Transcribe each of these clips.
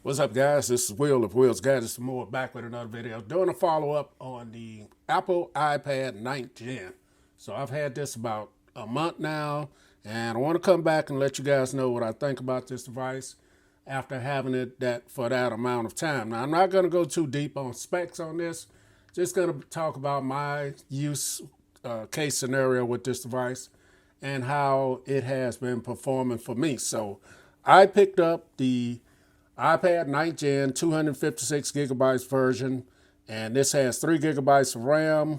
What's up, guys? This is Will of Will's Gadgets and More, back with another video. Doing a follow-up on the Apple iPad 9th Gen. So I've had this about a month now, and I want to come back and let you guys know what I think about this device after having it for that amount of time. Now, I'm not going to go too deep on specs on this. Just going to talk about my use case scenario with this device and how it has been performing for me. So I picked up the iPad 9th Gen 256 gigabytes version, and this has 3 gigabytes of RAM,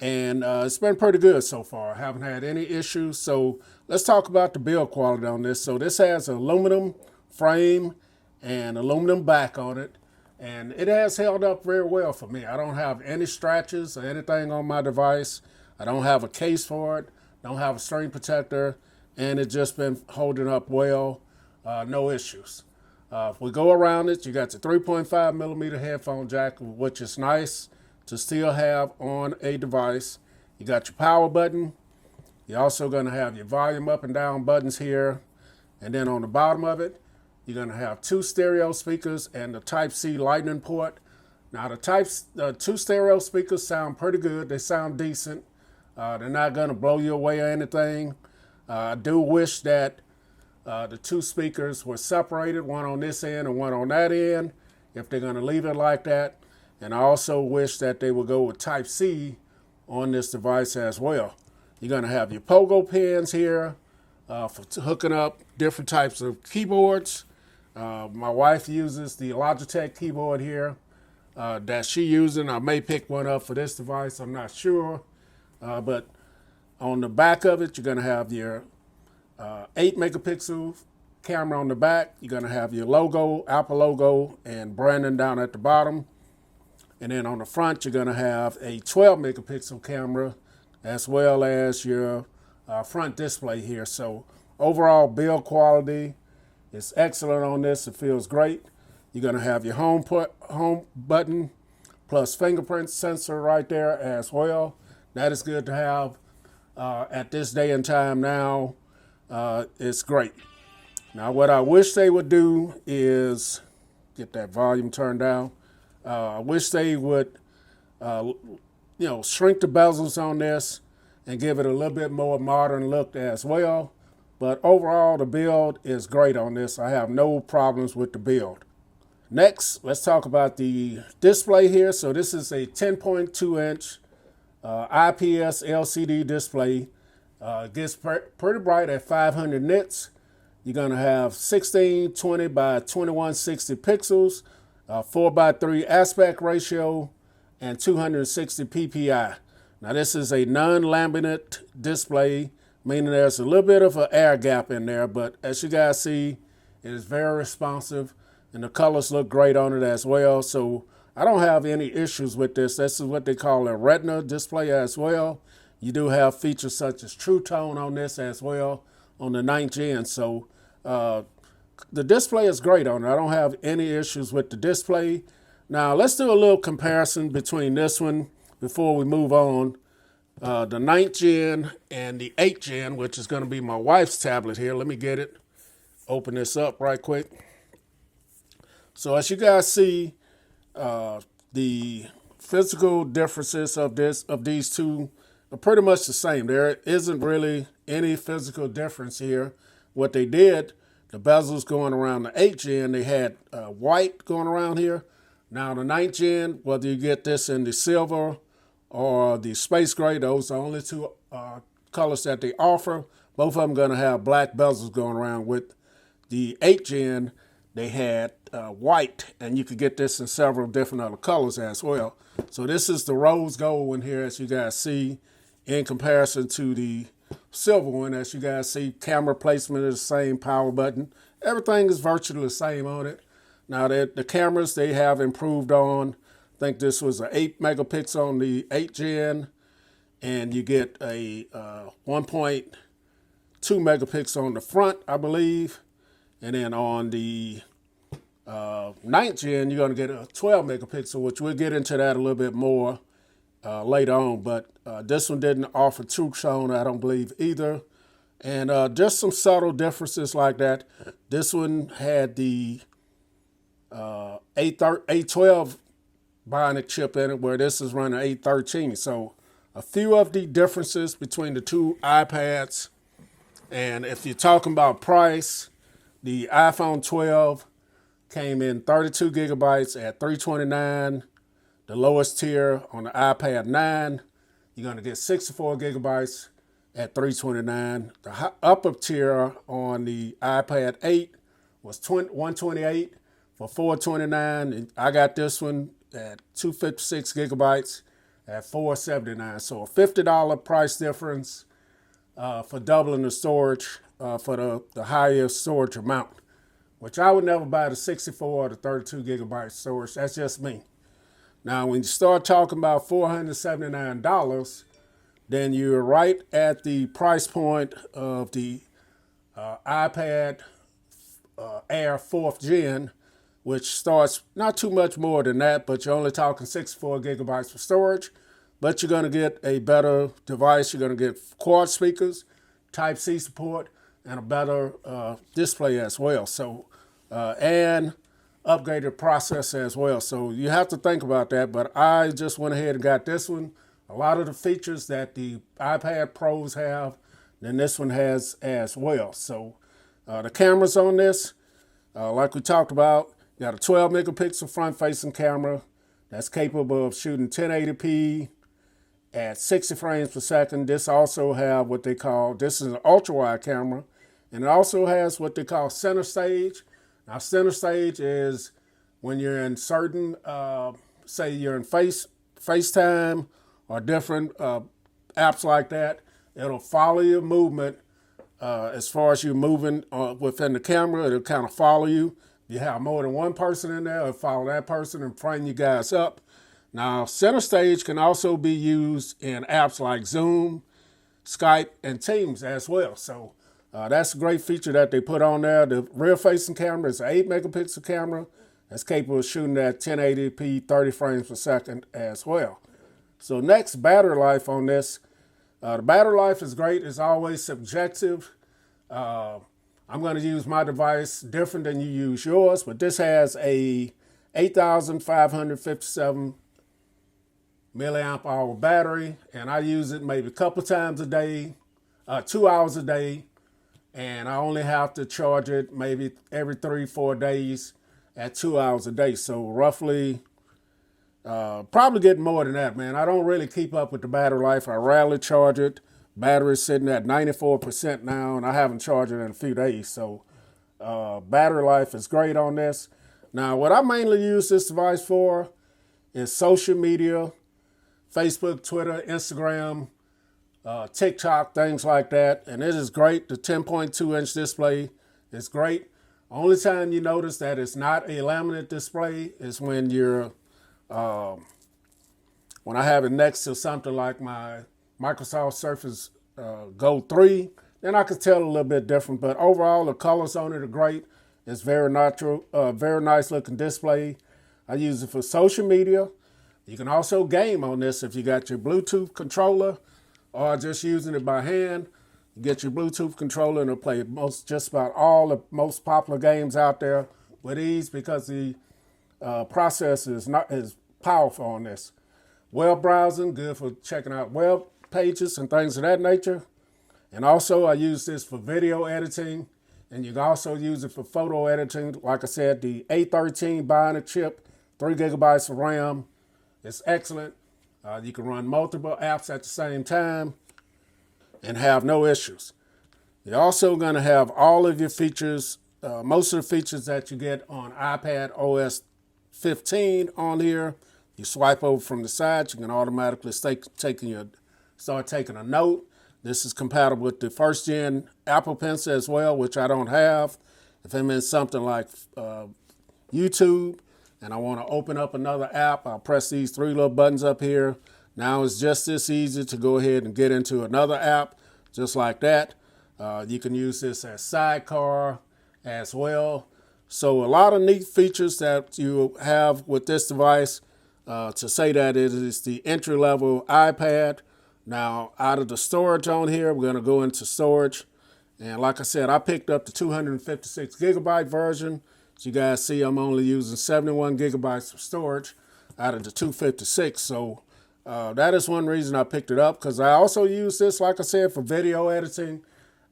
and it's been pretty good so far. I haven't had any issues. So let's talk about the build quality on this. So this has an aluminum frame and aluminum back on it, and it has held up very well for me. I don't have any scratches or anything on my device. I don't have a case for it, don't have a screen protector, and it's just been holding up well, no issues. If we go around it, you got the 3.5 millimeter headphone jack, which is nice to still have on a device. You got your power button. You're also going to have your volume up and down buttons here. And then on the bottom of it, you're going to have 2 stereo speakers and the Type-C lightning port. Now the 2 stereo speakers sound pretty good. They sound decent. They're not going to blow you away or anything. I do wish that the 2 speakers were separated, one on this end and one on that end, if they're going to leave it like that. And I also wish that they would go with Type-C on this device as well. You're going to have your pogo pins here for hooking up different types of keyboards. My wife uses the Logitech keyboard here that she's using. I may pick one up for this device, I'm not sure. But on the back of it, you're going to have your 8 megapixel camera on the back. You're going to have your logo, Apple logo, and branding down at the bottom. And then on the front, you're going to have a 12 megapixel camera as well as your front display here. So overall build quality is excellent on this. It feels great. You're going to have your home button plus fingerprint sensor right there as well. That is good to have at this day and time now. It's great. Now, what I wish they would do is get that volume turned down. I wish they would, shrink the bezels on this and give it a little bit more modern look as well. But overall, the build is great on this. I have no problems with the build. Next, let's talk about the display here. So this is a 10.2 inch IPS LCD display. It gets pretty bright at 500 nits. You're going to have 1620 by 2160 pixels, 4:3 aspect ratio, and 260 ppi. Now this is a non-laminate display, meaning there's a little bit of an air gap in there, but as you guys see, it is very responsive, and the colors look great on it as well. So I don't have any issues with this. This is what they call a retina display as well. You do have features such as True Tone on this as well on the 9th Gen. So the display is great on it. I don't have any issues with the display. Now let's do a little comparison between this one before we move on. The 9th Gen and the 8th Gen, which is going to be my wife's tablet here. Let me get it. Open this up right quick. So as you guys see, the physical differences of these two are pretty much the same. There isn't really any physical difference here. What they did, the bezels going around the 8th Gen, they had white going around here. Now the 9th Gen, whether you get this in the silver or the space gray, those are the only 2 colors that they offer. Both of them going to have black bezels going around. With the 8th Gen, they had white, and you could get this in several different other colors as well. So this is the rose gold one here, as you guys see, in comparison to the silver one. As you guys see, camera placement is the same, power button. Everything is virtually the same on it. Now, the cameras they have improved on. I think this was an 8 megapixel on the 8th Gen, and you get a 1.2 megapixel on the front, I believe. And then on the 9th Gen, you're going to get a 12 megapixel, which we'll get into that a little bit more later on. But this one didn't offer True Tone, I don't believe, either. And just some subtle differences like that. This one had the 812 bionic chip in it, where this is running 813. So a few of the differences between the two iPads. And if you're talking about price, the iPhone 12 came in 32 gigabytes at $329. The lowest tier on the iPad 9, you're going to get 64 gigabytes at $329. The upper tier on the iPad 8 was 128 for $429. And I got this one at 256 gigabytes at $479. So a $50 price difference for doubling the storage for the higher storage amount, which I would never buy the 64 or the 32 gigabyte storage. That's just me. Now, when you start talking about $479, then you're right at the price point of the iPad Air 4th Gen, which starts not too much more than that, but you're only talking 64 gigabytes for storage. But you're going to get a better device. You're going to get quad speakers, Type-C support, and a better display as well. So, and upgraded processor as well. So you have to think about that, but I just went ahead and got this one. A lot of the features that the iPad Pros have, then this one has as well. So the cameras on this, like we talked about, you got a 12 megapixel front-facing camera that's capable of shooting 1080p at 60 frames per second. This also have what they call, this is an ultra-wide camera, and it also has what they call center stage. Now, center stage is when you're in certain, say you're in FaceTime or different apps like that, it'll follow your movement as far as you're moving within the camera. It'll kind of follow you. If you have more than one person in there, it'll follow that person and frame you guys up. Now, center stage can also be used in apps like Zoom, Skype, and Teams as well. So that's a great feature that they put on there. The rear-facing camera is an 8 megapixel camera that's capable of shooting at 1080p, 30 frames per second as well. So next, battery life on this. The battery life is great. It's always subjective. I'm going to use my device different than you use yours, but this has a 8,557 milliamp hour battery, and I use it maybe a couple times a day, 2 hours a day. And I only have to charge it maybe every 3-4 days at 2 hours a day. So roughly, probably getting more than that, man. I don't really keep up with the battery life. I rarely charge it. Battery's sitting at 94% now, and I haven't charged it in a few days. So battery life is great on this. Now, what I mainly use this device for is social media, Facebook, Twitter, Instagram, TikTok, things like that. And it is great. The 10.2-inch display is great. Only time you notice that it's not a laminate display is when you're, when I have it next to something like my Microsoft Surface Go 3, then I could tell a little bit different. But overall, the colors on it are great. It's very natural, very nice looking display. I use it for social media. You can also game on this if you got your Bluetooth controller, or just using it by hand. You get your Bluetooth controller and it'll play just about all the most popular games out there with ease, because the processor is powerful on this. Web browsing, good for checking out web pages and things of that nature. And also I use this for video editing, and you can also use it for photo editing. Like I said, the A13 bionic chip, 3 gigabytes of RAM. It's excellent. You can run multiple apps at the same time and have no issues. You're also going to have all of your features, most of the features that you get on iPad OS 15 on here. You swipe over from the side, you can automatically start taking a note. This is compatible with the first gen Apple Pencil as well, which I don't have. If I'm in something like YouTube and I want to open up another app, I'll press these 3 little buttons up here. Now it's just this easy to go ahead and get into another app just like that. You can use this as sidecar as well. So a lot of neat features that you have with this device to say that it is the entry-level iPad. Now, out of the storage on here, we're going to go into storage. And like I said, I picked up the 256 gigabyte version. As you guys see, I'm only using 71 gigabytes of storage out of the 256. So that is one reason I picked it up, because I also use this, like I said, for video editing.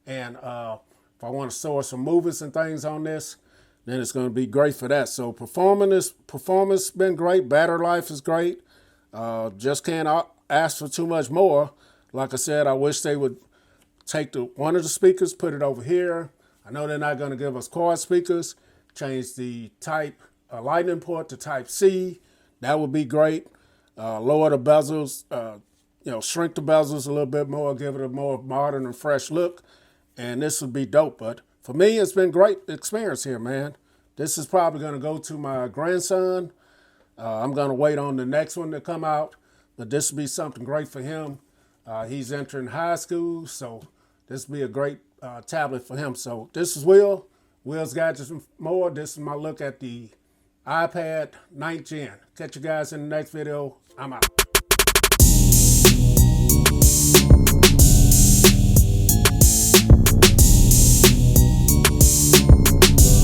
And if I want to store some movies and things on this, then it's going to be great for that. So performance has been great. Battery life is great. Just can't ask for too much more. Like I said, I wish they would take one of the speakers, put it over here. I know they're not going to give us quad speakers. Change the type lightning port to type C. That would be great. Lower the bezels, shrink the bezels a little bit more, give it a more modern and fresh look. And this would be dope. But for me, it's been great experience here, man. This is probably going to go to my grandson. I'm going to wait on the next one to come out. But this will be something great for him. He's entering high school, so this will be a great tablet for him. So this is Will's Gadgets and More. This is my look at the iPad 9th Gen. Catch you guys in the next video. I'm out.